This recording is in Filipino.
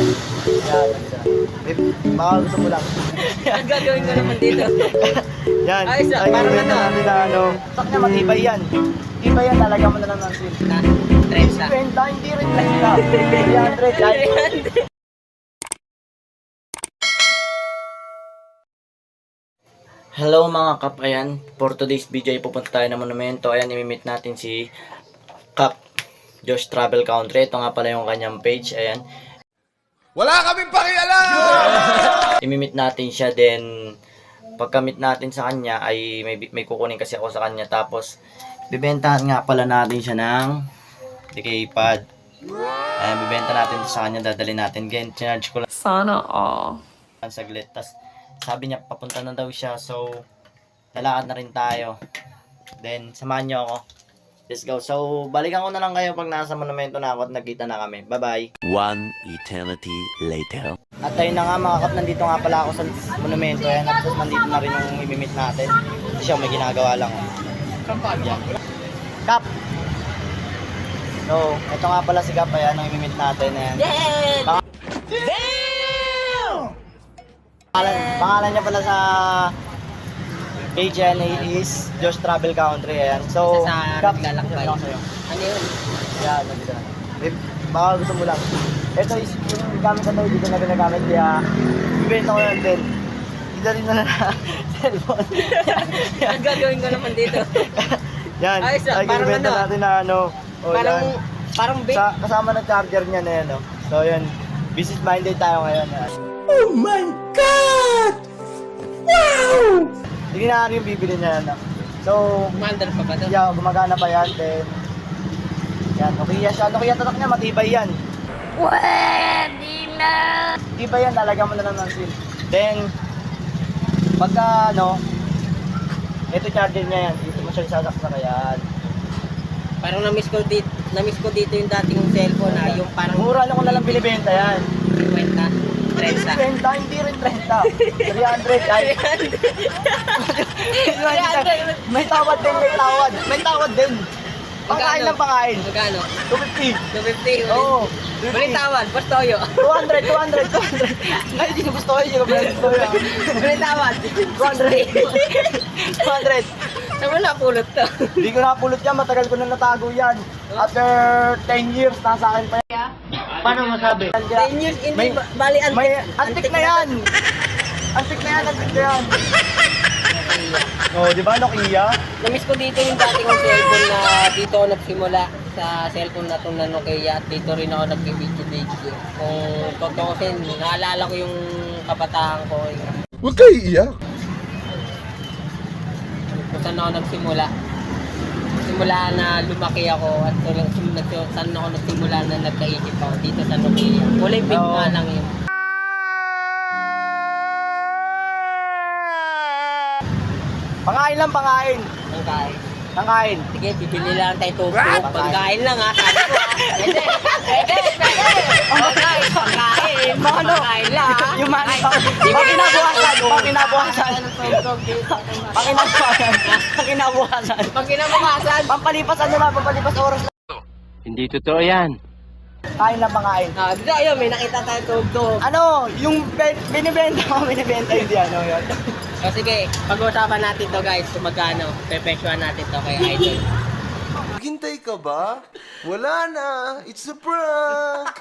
Yan. Baka gusto mo lang. Ang gagawin ko naman dito. Yan. Ayos na, Ay, parang ibenta ano. natin na ano. Sak niya, matibay yan. Matibay yan, lalagyan mo na lang ng sil. Na, 30. 50, hindi rin 30. 300, ay. Hello mga kap, ayan. For today's video ay pupunta tayo ng monumento. Ayan, imimit natin si Kap Josh Travel Country. Ito nga pala yung kanyang page, ayan. Wala kaming pakialam! Imimit natin siya, then pagkamit natin sa kanya ay may kukunin kasi ako sa kanya. Tapos bibentahan nga pala natin siya ng decay pad. Ayan, bibenta natin sa kanya, dadali natin. Again, charge ko lang Sana all. saglit. Tas sabi niya papunta na daw siya, so lalakad na rin tayo. Then samahan niyo ako. Let's go. So balikan ko na lang kayo pag nasa monumento na ako at nagkita na kami. Bye bye. One eternity later. At ayun na nga mga kap, nandito nga pala ako sa monumento. Ayan, at nandito na rin yung imimit natin. Kasi siya may ginagawa lang. Yan. Kap! So, ito nga pala si Kap. Ayan, ang imimit natin. Ayan. Yeah! Pangalan niya pala sa page yan is Josh Travel Country. Ayan. So, Sa Kap, naglalakbay. ito lang sa'yo. Ano yun? Yan, nandito na. Baka gusto mo lang. Ito is yung gamit na ito, dito na ginagamit. Kaya, ibenta ko yan din. Dito rin na cellphone. Ang gagawin ko naman dito. Yan, Ayos na, ay parang ibenta ano? natin na ano. O, Parang, yan. parang big. Kasama ng charger niya na yan. Oh. So, yan. Business minded tayo ngayon. Yan. Oh my God! Wow! Hindi na yung bibili niya. Ano. So, Commander pa ba ito? yeah, gumagana pa yan. Then, yan, Nokia siya. Nokia tatak niya, matibay yan. Pwede na. Matibay yan, lalagyan mo na lang ng sil. Then, pagka ano, ito charger niya yan. Dito mo siya isasaksak yan. Parang na-miss ko dito yung dating cellphone na yung parang Mura lang ko na lang binibenta yan. 50, 30. 30, hindi rin 30. 300, ay. May tawad din, may tawad. May tawad din. Pangkain ng pangkain. Magkano? 250. 250. Oo. Ulit tawad, Pastoyo. 200, 200, 200. Ngayon, hindi ko gusto ko yun. Ulit tawad. 200. 200. Saan mo napulot to? Hindi ko napulot yan, matagal ko na natago yan. After 10 years, nasa akin pa yan. Paano masabi? 10 years, hindi May- bali antik. May antik na yan. Antik na yan, antik na yan. Oh, di ba Nokia? Na-miss ko dito yung dating kong cellphone na dito ako nagsimula sa cellphone na itong na Nokia at dito rin ako nag-video. Kung totoo kasi, naalala ko yung kabataan ko. Huwag kayo iiyak. Kung saan ako nagsimula. Simula na lumaki ako at saan ako nagsimula na nagkaisip ako dito sa Nokia. Kulay pink Oo. nga lang yun. Pangkain lang, pangkain. Ang kain. Pangkain. Sige, bibili lang tayo tubig. Pagkain lang ha, sabi ko ha. Pwede, pwede, pwede. Pagkain, pagkain. Paano? Pagkain lang ha. Yung money Ay, pa. sige. Pakinabukasan. Pakinabukasan. Pakinabukasan. Pakinabukasan. Pag kinabukasan. Pampalipas ano lang, pampalipas oras lang. Hindi totoo yan. Kain lang, pangkain. Dito ayun, may nakita tayo tubig. Ano, yung binibenta ko, binibenta hindi ano yun. So sige, pag-usapan natin to guys, kung magkano. Pepesyoan natin to kay Idol. Hintay ka ba? Wala na. It's a prank.